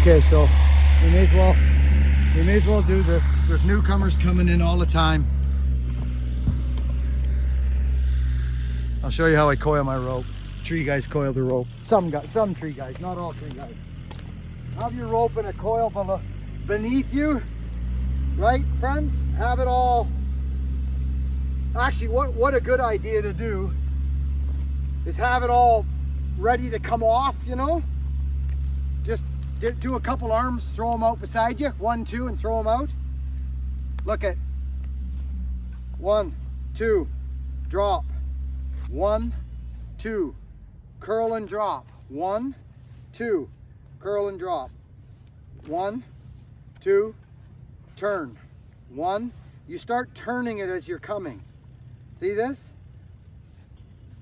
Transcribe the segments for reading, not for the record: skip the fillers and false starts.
Okay, so we may as well do this. There's newcomers coming in all the time. I'll show you how I coil my rope. Tree guys coil the rope. Some tree guys, not all tree guys. Have your rope in a coil beneath you, right, friends? Have it all. Actually, what a good idea to do is have it all ready to come off, you know? Just do a couple arms, throw them out beside you. 1, 2, and throw them out. Look at 1, 2, drop. 1, 2, curl and drop. 1, 2, curl and drop. 1, 2, turn. 1, you start turning it as you're coming. See this?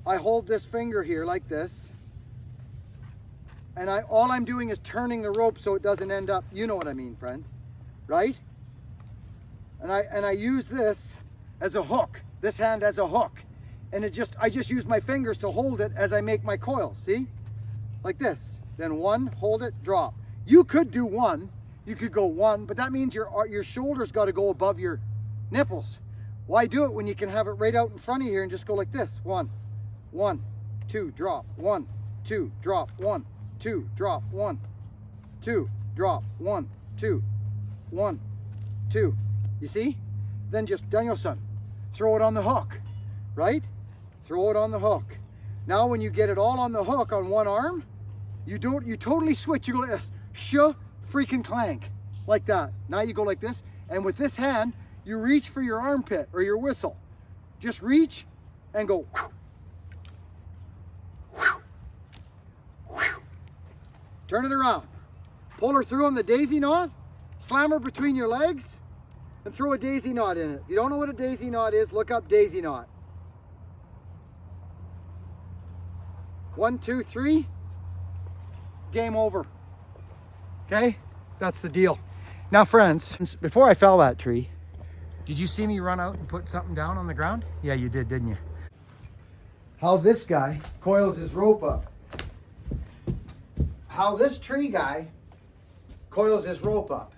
I hold this finger here like this, and all I'm doing is turning the rope so it doesn't end up, you know what I mean, friends, right? And I use this as a hook, this hand as a hook, and I just use my fingers to hold it as I make my coil, see? Like this. Then 1, hold it, drop. You could do 1, you could go 1, but that means your shoulders got to go above your nipples. Why do it when you can have it right out in front of you and just go like this? 1, 1, 2, drop. 1, 2, drop. 1, 2, drop. 1, 2, drop. 1, 2, 1, 2. You see? Then just Daniel-san, throw it on the hook, right? Throw it on the hook. Now when you get it all on the hook on one arm, you totally switch. You go like this, freaking clank, like that. Now you go like this, and with this hand, you reach for your armpit or your whistle. Just reach and go. Turn it around. Pull her through on the daisy knot, slam her between your legs, and throw a daisy knot in it. If you don't know what a daisy knot is, look up daisy knot. 1, 2, 3, game over. Okay, that's the deal. Now friends, before I fell that tree, did you see me run out and put something down on the ground? Yeah, you did, didn't you? How this guy coils his rope up. How this tree guy coils his rope up.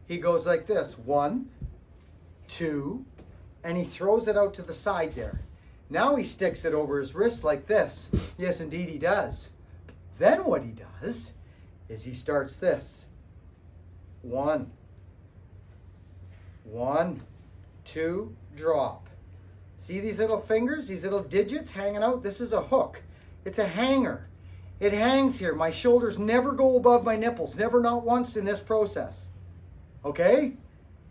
He goes like this, 1, 2, and he throws it out to the side there. Now he sticks it over his wrist like this. Yes, indeed he does. Then what he does is he starts this. 1, 1, 2, drop. See these little fingers, these little digits hanging out? This is a hook. It's a hanger. It hangs here. My shoulders never go above my nipples. Never, not once in this process. Okay?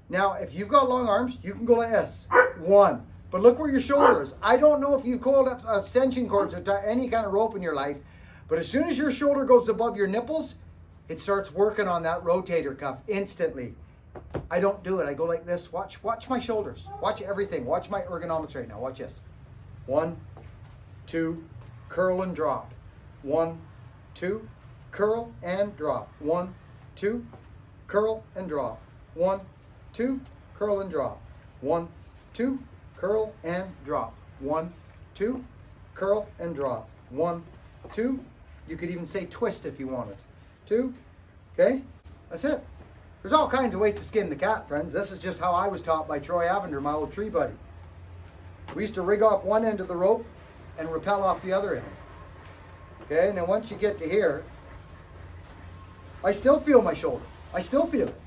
Now, if you've got long arms, you can go like this. 1. But look where your shoulder is. I don't know if you've coiled up extension cords or any kind of rope in your life, but as soon as your shoulder goes above your nipples, it starts working on that rotator cuff instantly. I don't do it. I go like this. Watch my shoulders. Watch everything. Watch my ergonomics right now. Watch this. 1, 2, curl and drop. 1, 2, curl and drop. 1, 2, curl and drop. 1, 2, curl and drop. 1, 2, curl and drop. 1, 2, curl and drop. 1, 2. You could even say twist if you wanted. 2. Okay? That's it. There's all kinds of ways to skin the cat, friends. This is just how I was taught by Troy Avender, my old tree buddy. We used to rig off one end of the rope and rappel off the other end. Okay, and then once you get to here, I still feel my shoulder. I still feel it.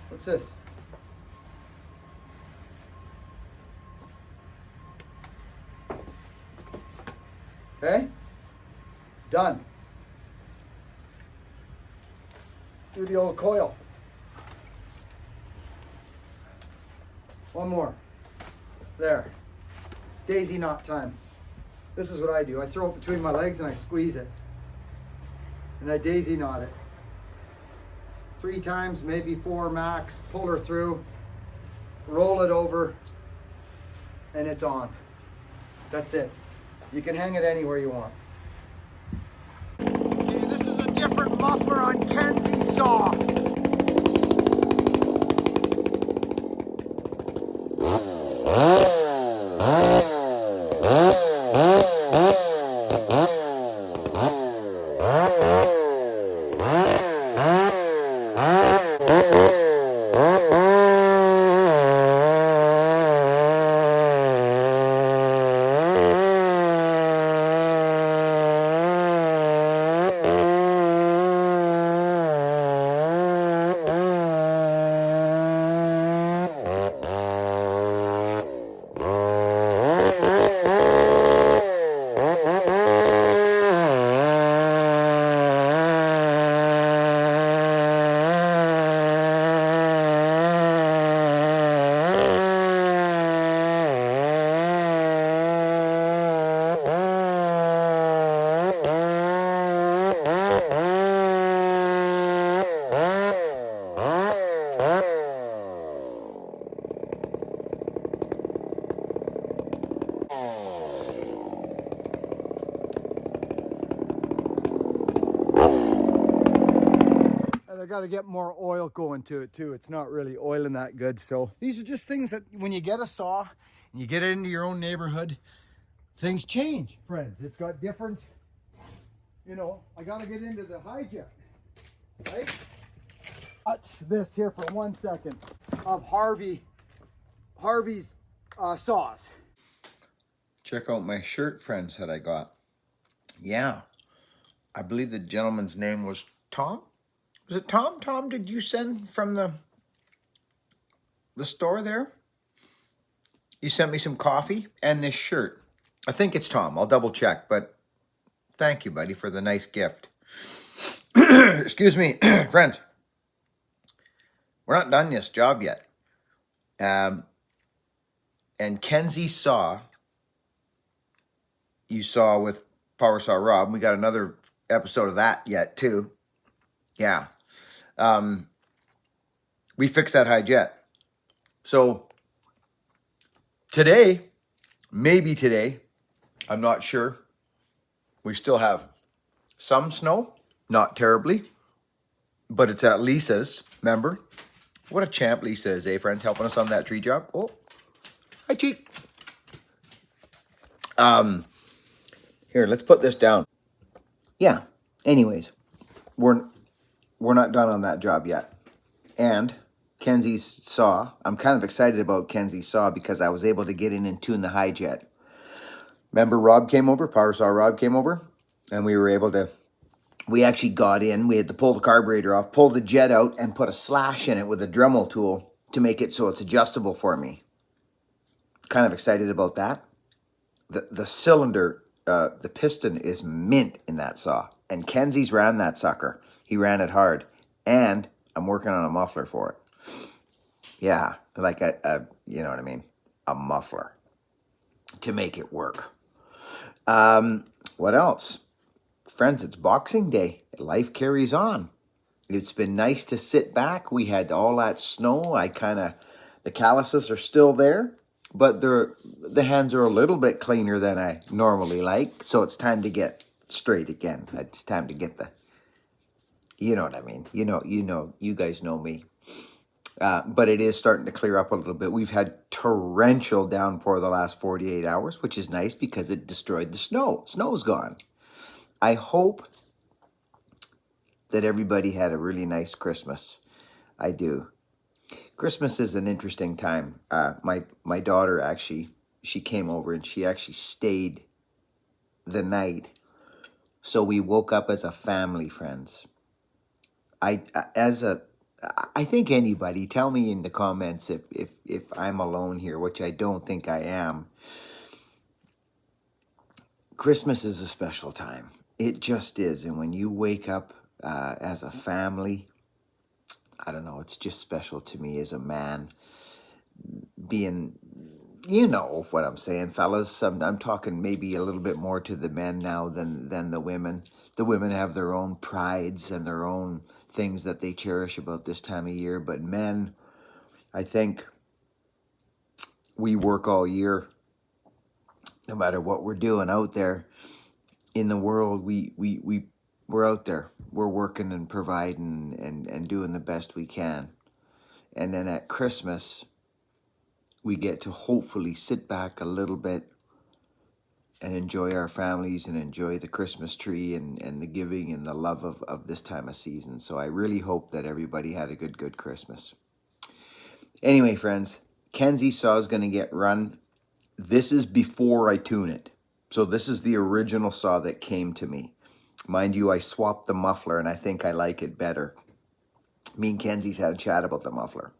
What's this? Okay? Done. Do the old coil. One more. There. Daisy knot time. This is what I do. I throw it between my legs and I squeeze it. And I daisy knot it. 3 times, maybe 4 max. Pull her through. Roll it over. And it's on. That's it. You can hang it anywhere you want. Okay, this is a different muffler on Kenzie's saw. And I got to get more oil going to it too. It's not really oiling that good. So these are just things that when you get a saw and you get it into your own neighborhood, things change, friends. It's got different, you know, I got to get into the hijet, right? Watch this here for 1 second of Harvey's saws. Check out my shirt, friends, that I got. Yeah, I believe the gentleman's name was Tom. Was it Tom? Tom, did you send from the store there? You sent me some coffee and this shirt. I think it's Tom. I'll double check, but thank you, buddy, for the nice gift. Excuse me, friends. We're not done this job yet. And Kenzie saw, you saw with Power Saw Rob. We got another episode of that yet, too. Yeah. We fixed that high jet. So today, maybe today, I'm not sure. We still have some snow, not terribly, but it's at Lisa's, remember? What a champ Lisa is, eh, friends? Helping us on that tree job. Oh, hi, Cheek. Here, let's put this down. Yeah, anyways, we're not done on that job yet. And Kenzie's saw, I'm kind of excited about Kenzie's saw because I was able to get in and tune the high jet. Remember Rob came over, Power Saw Rob came over, and we were able to, we actually got in, we had to pull the carburetor off, pull the jet out, and put a slash in it with a Dremel tool to make it so it's adjustable for me. Kind of excited about that. The cylinder, the piston is mint in that saw. And Kenzie's ran that sucker. He ran it hard. And I'm working on a muffler for it. Yeah, like you know what I mean? A muffler to make it work. What else? Friends, it's Boxing Day. Life carries on. It's been nice to sit back. We had all that snow. The calluses are still there, but the hands are a little bit cleaner than I normally like. So it's time to get straight again. It's time to get you know what I mean. You guys know me. But it is starting to clear up a little bit. We've had torrential downpour the last 48 hours, which is nice because it destroyed the snow. Snow's gone. I hope that everybody had a really nice Christmas. I do. Christmas is an interesting time. My daughter actually, she came over and she actually stayed the night. So we woke up as a family, friends. I think anybody, tell me in the comments if I'm alone here, which I don't think I am. Christmas is a special time. It just is. And when you wake up as a family, I don't know, it's just special to me as a man. Being, you know what I'm saying, fellas. I'm talking maybe a little bit more to the men now than the women. The women have their own prides and their own things that they cherish about this time of year. But men, I think we work all year. No matter what we're doing out there in the world, we're out there. We're working and providing and doing the best we can. And then at Christmas, we get to hopefully sit back a little bit and enjoy our families and enjoy the Christmas tree and the giving and the love of this time of season. So I really hope that everybody had a good Christmas. Anyway, friends, Kenzie saw is going to get run. This is before I tune it. So this is the original saw that came to me. Mind you, I swapped the muffler and I think I like it better. Me and Kenzie's had a chat about the muffler.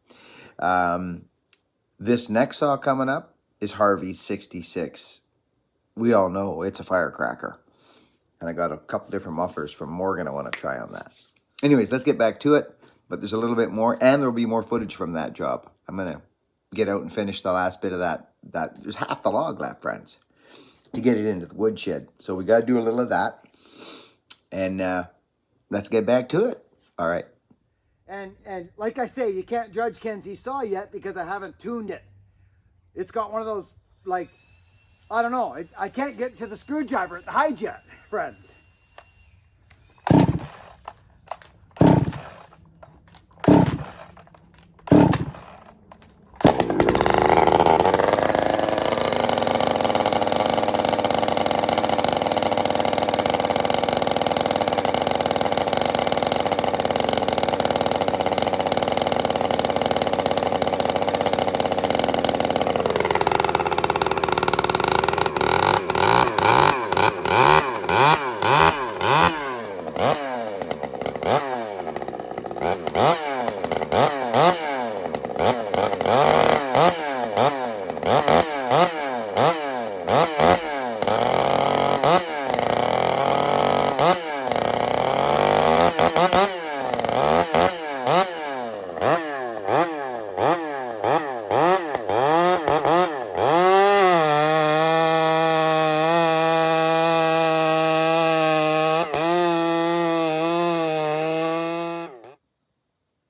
This next saw coming up is Harvey's 66. We all know it's a firecracker. And I got a couple different mufflers from Morgan I want to try on that. Anyways, let's get back to it. But there's a little bit more, and there'll be more footage from that job. I'm going to get out and finish the last bit of that. There's half the log left, friends, to get it into the woodshed. So we got to do a little of that. And let's get back to it. All right. And like I say, you can't judge Kenzie's saw yet because I haven't tuned it. It's got one of those, like, I don't know. I can't get to the screwdriver at the hijet, friends.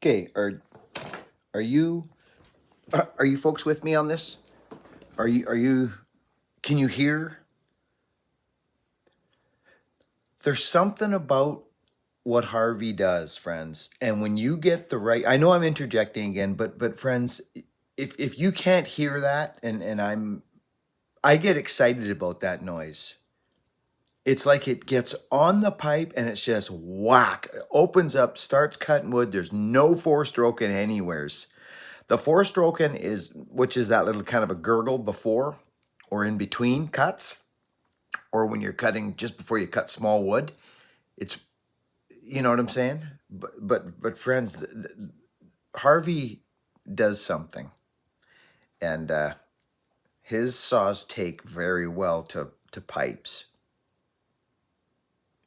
Okay, are you folks with me on this? Are you can you hear? There's something about what Harvey does, friends. And when you get the right, I know I'm interjecting again, but friends, if you can't hear that, and I get excited about that noise. It's like it gets on the pipe and it's just whack, it opens up, starts cutting wood. There's no four-stroking anywheres. The four-stroking is, which is that little kind of a gurgle before or in between cuts, or when you're cutting just before you cut small wood. It's, you know what I'm saying? But friends, Harvey does something, and his saws take very well to pipes.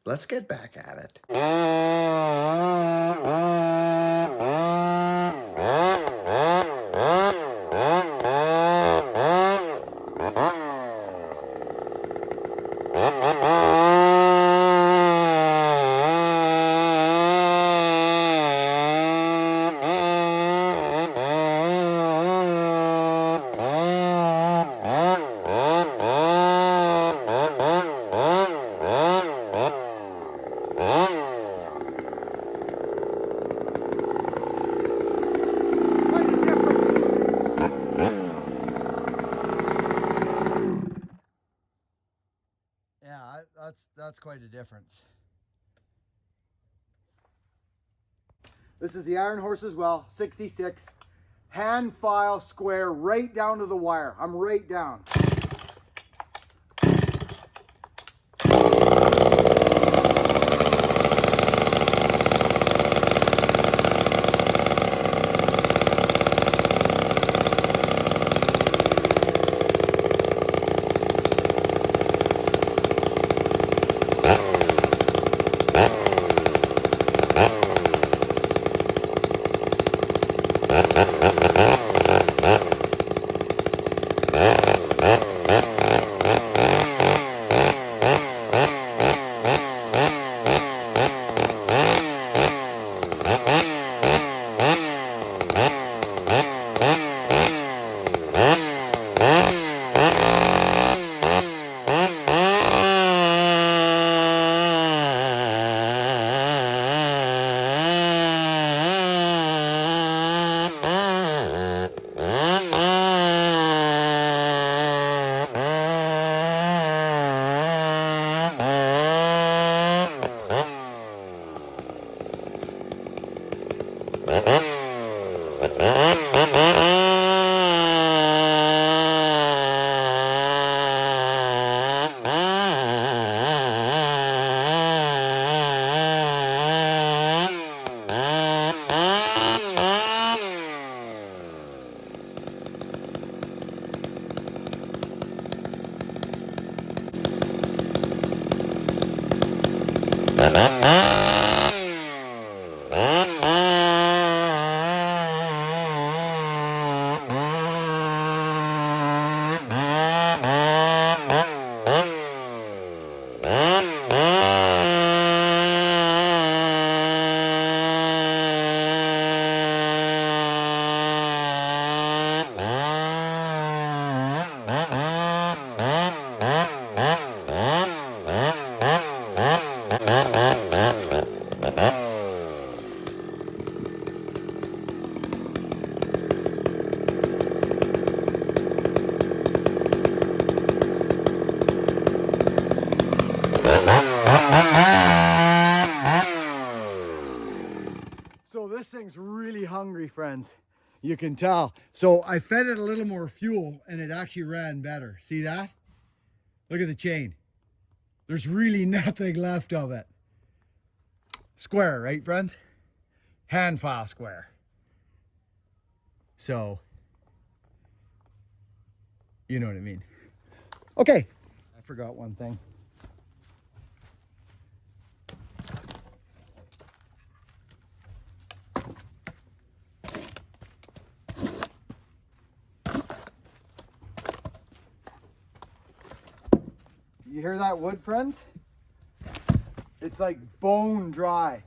Let's get back at it. Yeah, that's quite a difference. This is the Iron Horse as well, 66. Hand file square right down to the wire. I'm right down. So this thing's really hungry, friends. You can tell. So I fed it a little more fuel and it actually ran better. See that? Look at the chain. There's really nothing left of it. Square, right, friends? Hand file square. So, you know what I mean. Okay. I forgot one thing. You hear that wood, friends? It's like bone dry.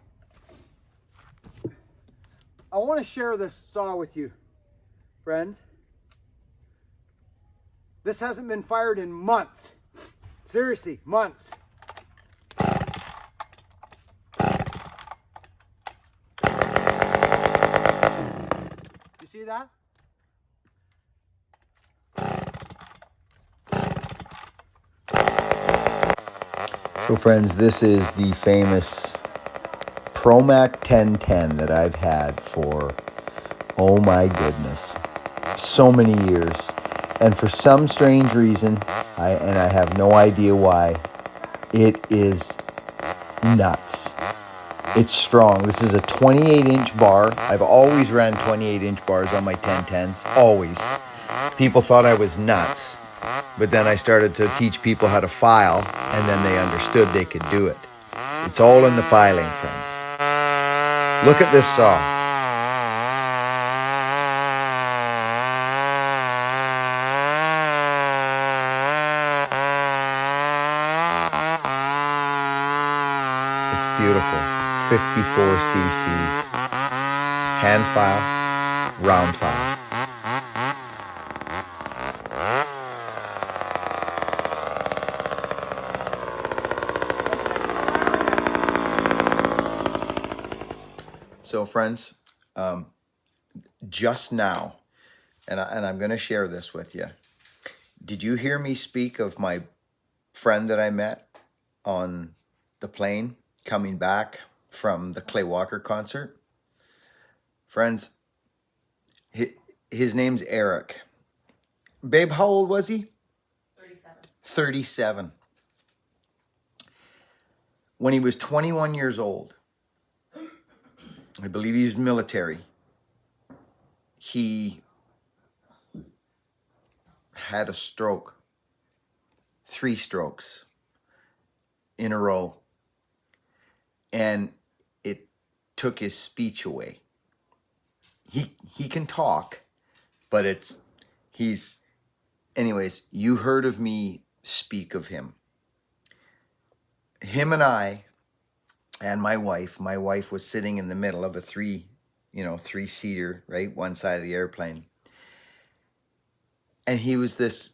I want to share this saw with you, friends. This hasn't been fired in months. Seriously, months. You see that? So friends, this is the famous ProMac 1010 that I've had for, oh my goodness, so many years. And for some strange reason, I have no idea why, it is nuts. It's strong. This is a 28-inch bar. I've always ran 28-inch bars on my 1010s, always. People thought I was nuts. But then I started to teach people how to file, and then they understood they could do it. It's all in the filing, friends. Look at this saw. It's beautiful. 54 cc's. Hand file, round file. So friends, just now, and I'm going to share this with you. Did you hear me speak of my friend that I met on the plane coming back from the Clay Walker concert? Friends, his name's Eric. Babe, how old was he? 37. 37. When he was 21 years old, I believe he was military, he had a stroke, 3 strokes in a row, and it took his speech away. He can talk, but anyways, you heard of me speak of him. Him and I and my wife was sitting in the middle of a 3-seater, right? One side of the airplane. And he was this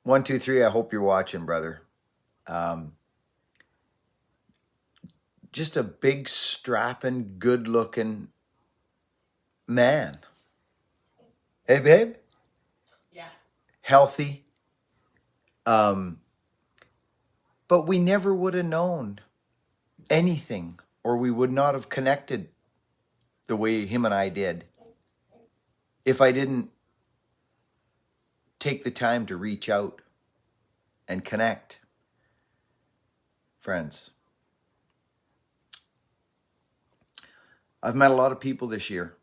1, 2, 3. I hope you're watching, brother. Just a big, strapping, good-looking man. Hey, babe. Yeah. Healthy. But we never would have known anything, or we would not have connected the way him and I did if I didn't take the time to reach out and connect. Friends, I've met a lot of people this year.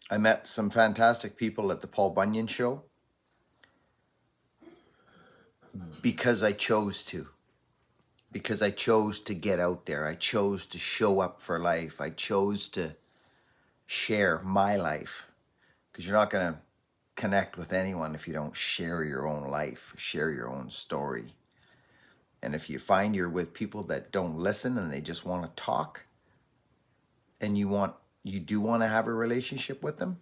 I met some fantastic people at the Paul Bunyan show because I chose to. Because I chose to get out there. I chose to show up for life. I chose to share my life. Because you're not going to connect with anyone if you don't share your own life, share your own story. And if you find you're with people that don't listen and they just want to talk, and you do want to have a relationship with them,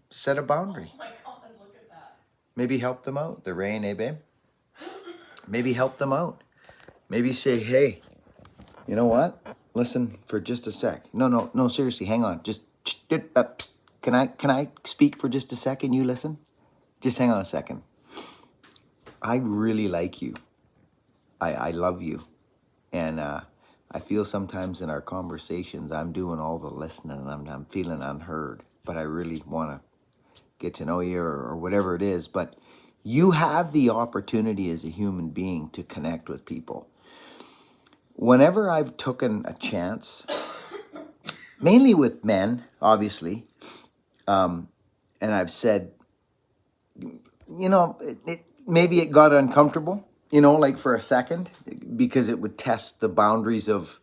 set a boundary. Oh my God, look at that. Maybe help them out. The rain, eh, babe? Maybe help them out. Maybe say, hey, you know what? Listen for just a sec. No, seriously, hang on. Just, can I speak for just a second? You listen? Just hang on a second. I really like you. I love you. And I feel sometimes in our conversations, I'm doing all the listening and I'm feeling unheard. But I really want to get to know you or whatever it is. But you have the opportunity as a human being to connect with people. Whenever I've taken a chance, mainly with men, obviously, and I've said, maybe it got uncomfortable, like for a second, because it would test the boundaries of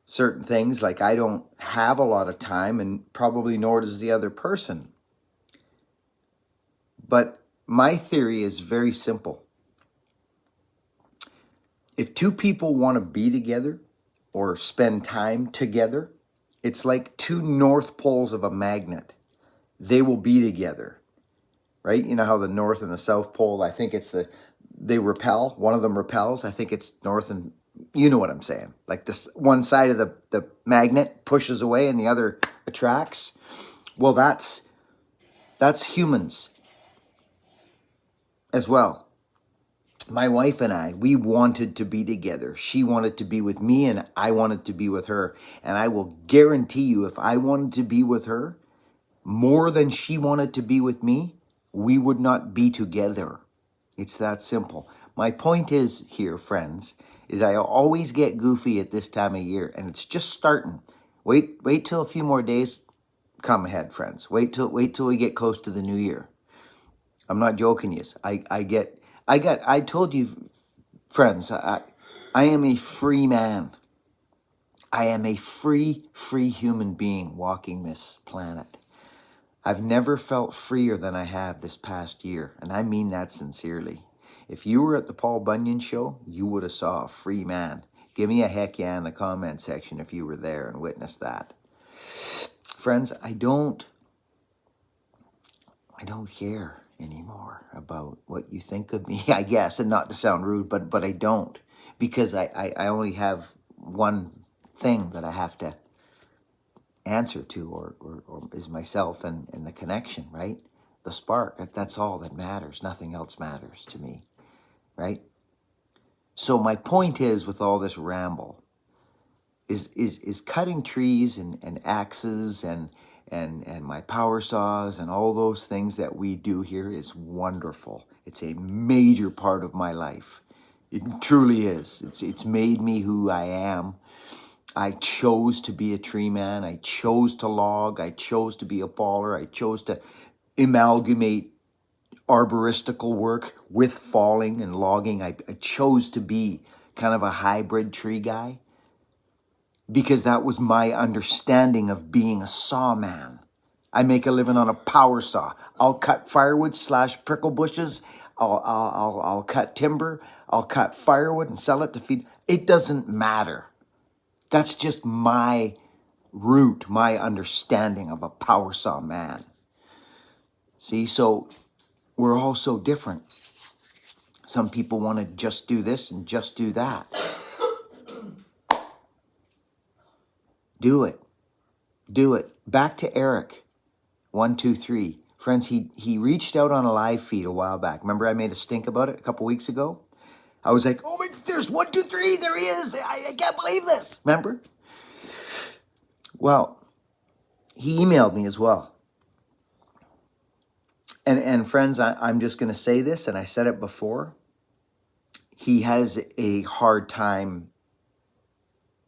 certain things. Like I don't have a lot of time, and probably nor does the other person. But my theory is very simple. If two people want to be together or spend time together, It's like two north poles of a magnet. They will be together, right? You know how the north and the south pole, I think it's they repel. One of them repels. I think it's north and, you know what I'm saying. Like this one side of the magnet pushes away and the other attracts. Well, that's humans as well. My wife and I, we wanted to be together. She wanted to be with me and I wanted to be with her. And I will guarantee you, if I wanted to be with her more than she wanted to be with me, we would not be together. It's that simple. My point is here, friends, is I always get goofy at this time of year, and it's just starting. Wait till a few more days come ahead, friends. Wait till we get close to the new year. I'm not joking, yes. I told you, friends, I am a free man. I am a free human being walking this planet. I've never felt freer than I have this past year, and I mean that sincerely. If you were at the Paul Bunyan show, you would have saw a free man. Give me a heck yeah in the comment section if you were there and witnessed that. Friends, I don't care anymore about what you think of me, I guess, and not to sound rude, but I don't, because I only have one thing that I have to answer to, or is myself and the connection, right? The spark. That's all that matters. Nothing else matters to me, right? So my point is, with all this ramble, is cutting trees and axes and my power saws and all those things that we do here is wonderful. It's a major part of my life. It truly is. It's made me who I am. I chose to be a tree man. I chose to log. I chose to be a faller. I chose to amalgamate arboristical work with falling and logging. I chose to be kind of a hybrid tree guy because that was my understanding of being a sawman. I make a living on a power saw. I'll cut firewood / prickle bushes. I'll cut timber. I'll cut firewood and sell it to feed. It doesn't matter. That's just my root, my understanding of a power saw man. See, so we're all so different. Some people want to just do this and just do that. Do it. Do it. Back to Eric. 1, 2, 3. Friends, he reached out on a live feed a while back. Remember I made a stink about it a couple weeks ago? I was like, oh my, there's 1, 2, 3. There he is. I can't believe this. Remember? Well, he emailed me as well. And friends, I'm just going to say this, and I said it before. He has a hard time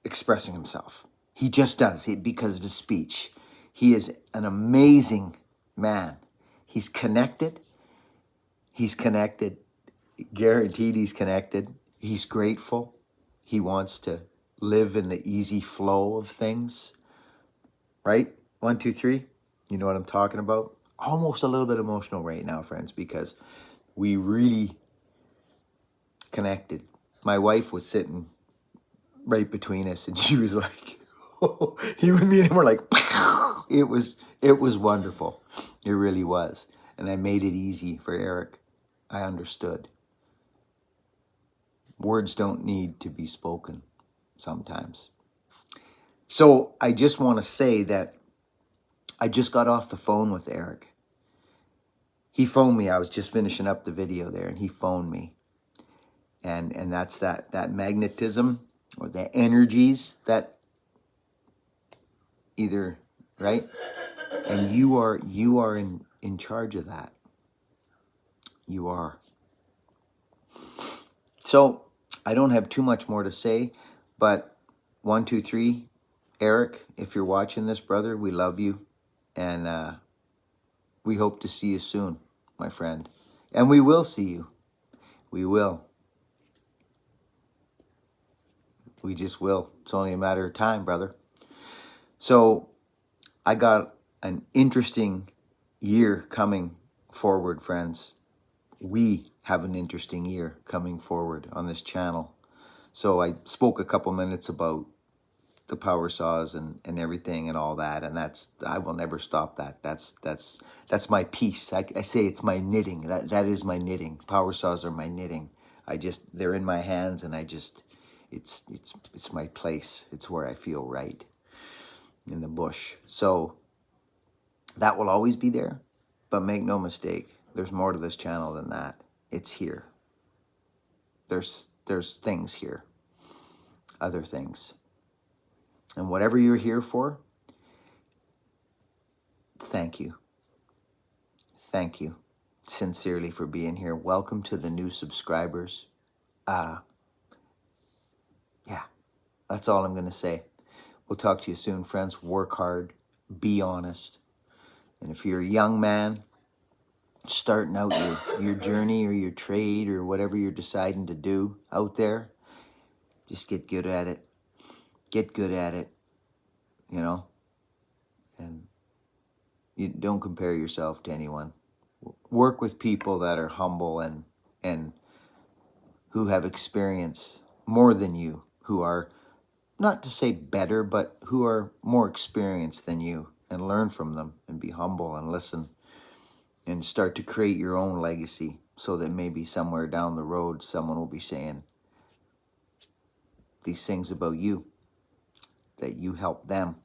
expressing himself. He just does, because of his speech. He is an amazing man. He's connected. He's connected. Guaranteed he's connected. He's grateful. He wants to live in the easy flow of things. Right? 1, 2, 3. You know what I'm talking about? Almost a little bit emotional right now, friends, because we really connected. My wife was sitting right between us, and she was like, oh, you and me and him were like, it was wonderful. It really was. And I made it easy for Eric. I understood. Words don't need to be spoken sometimes. So I just want to say that I just got off the phone with Eric. He phoned me. I was just finishing up the video there, and he phoned me. And that's that magnetism or the energies that either, right? And you are in charge of that. You are. So I don't have too much more to say, but 1, 2, 3, Eric, if you're watching this, brother, we love you. And we hope to see you soon, my friend. And we will see you. We will. We just will. It's only a matter of time, brother. So I got an interesting year coming forward, friends. We have an interesting year coming forward on this channel. So I spoke a couple minutes about the power saws and everything and all that, and I will never stop that. That's my piece. I say it's my knitting. That is my knitting. Power saws are my knitting. They're in my hands, and it's my place. It's where I feel right, in the bush. So that will always be there, but make no mistake, there's more to this channel than that. It's here. There's things here, other things. And whatever you're here for, thank you. Thank you sincerely for being here. Welcome to the new subscribers. Yeah, that's all I'm going to say. We'll talk to you soon, friends. Work hard, be honest. And if you're a young man starting out your journey or your trade or whatever you're deciding to do out there, just get good at it. Get good at it, you know, and you don't compare yourself to anyone. Work with people that are humble and who have experience more than you, who are, not to say better, but who are more experienced than you, and learn from them and be humble and listen and start to create your own legacy, so that maybe somewhere down the road someone will be saying these things about you, that you helped them.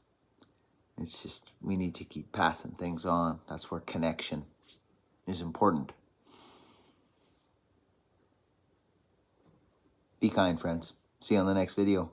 It's just, we need to keep passing things on. That's where connection is important. Be kind, friends. See you on the next video.